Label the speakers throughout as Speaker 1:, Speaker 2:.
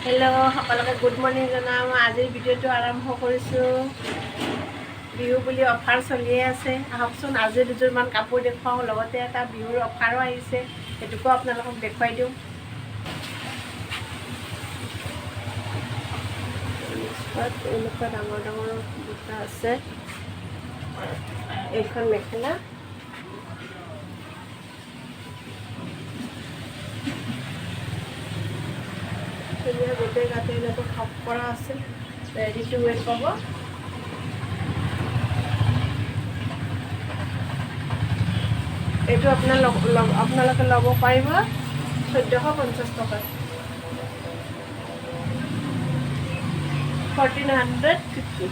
Speaker 1: Hello' সকলোকে good morning জনাওঁ। আজিৰ ভিডিঅ'টো আৰম্ভ কৰিছোঁ। বিহু বুলি অফাৰ চলিয়ে আছে। আহকচোন আজি দুযোৰমান কাপোৰ দেখুৱাওঁ, লগতে এটা বিহুৰ অফাৰো আহিছে, সেইটোকো আপোনালোকক দেখুৱাই দিওঁ। এনেকুৱা ডাঙৰ ডাঙৰ বুটা আছে। এইখন মেখেলা, ধুনীয়া গোটেই গাতে এনেকৈ খপ কৰা আছে, ৰেডি টু ৱেৰ পাব। এইটো আপোনালোকে ল'ব পাৰিব 1450 টকাত, 1450।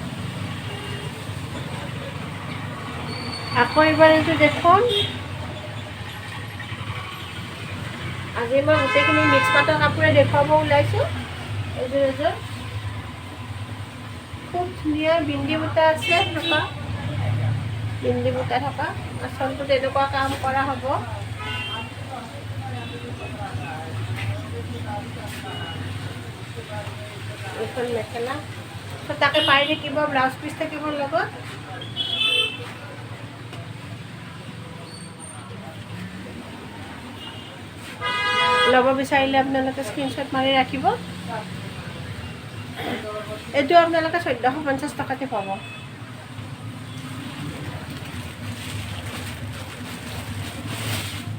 Speaker 1: আকৌ এবাৰ এইটো দেখোন। আজি মই গোটেইখিনি মিক্স পাটৰ কাপোৰে দেখুৱাব ওলাইছোঁ। এযোৰ খুব ধুনীয়া বিন্দি বুটা আছে থকা, বিন্দি বুটা থকা। আচলটোত এনেকুৱা কাম কৰা হ'ব। এইখন মেখেলা, তাকে পাৰি থাকিব, ব্লাউজ পিচ থাকিব লগত। ল'ব বিচাৰিলে আপোনালোকে স্ক্ৰীনশ্বট মাৰি ৰাখিব। এইটো আপোনালোকে 1450 টকাতে পাব।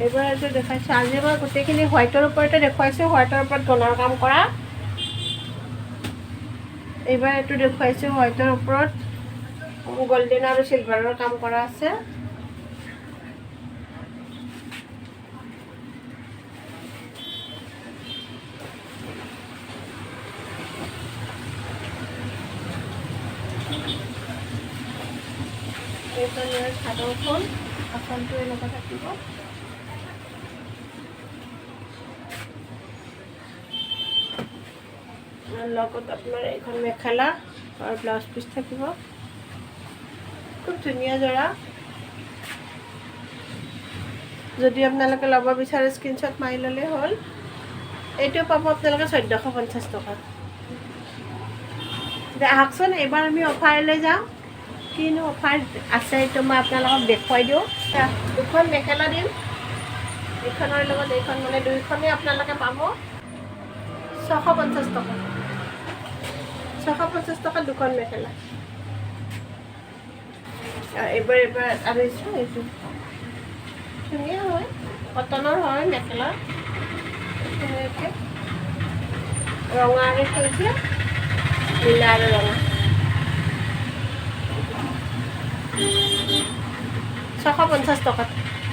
Speaker 1: এইবাৰ এইটো দেখাইছোঁ। আজি মই গোটেইখিনি হোৱাইটৰ ওপৰতে দেখুৱাইছোঁ, হোৱাইটৰ ওপৰত গণৰ কাম কৰা। এইবাৰ এইটো দেখুৱাইছোঁ হোৱাইটৰ ওপৰত গল্ডেন আৰু চিলভাৰৰ কাম কৰা আছে। এইখন ইয়াৰ চাদৰখন, আসনটো এনেকুৱা থাকিব। লগত আপোনাৰ এইখন মেখেলা আৰু ব্লাউজ পিচ থাকিব। খুব ধুনীয়া জৰা। যদি আপোনালোকে ল'ব বিচাৰে স্ক্ৰীনশ্বট মাৰি ল'লেই হ'ল। এইটো পাব আপোনালোকে 1450 টকাত। এতিয়া আহকচোন, এইবাৰ আমি অফাৰলৈ যাওঁ। কিনো অফাৰ আছে এইটো মই আপোনালোকক দেখুৱাই দিওঁ। দুখন মেখেলা দিম, এইখনৰ লগত এইখন, মানে দুইখনেই আপোনালোকে পাব 650 টকা। 650 টকাত দুখন মেখেলা। এইবাৰ আনিছোঁ এইটো। ধুনীয়া হয়, কটনৰ হয় মেখেলা। ধুনীয়াকৈ ৰঙা আৰু সেউজীয়া, নীলা আৰু ৰঙা। 650 টকাত।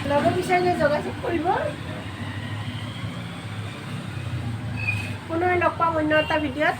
Speaker 1: ল'ব বিচাৰিলে যোগাযোগ কৰিব। পুনৰ লগ পাম অন্য এটা ভিডিঅ'ত।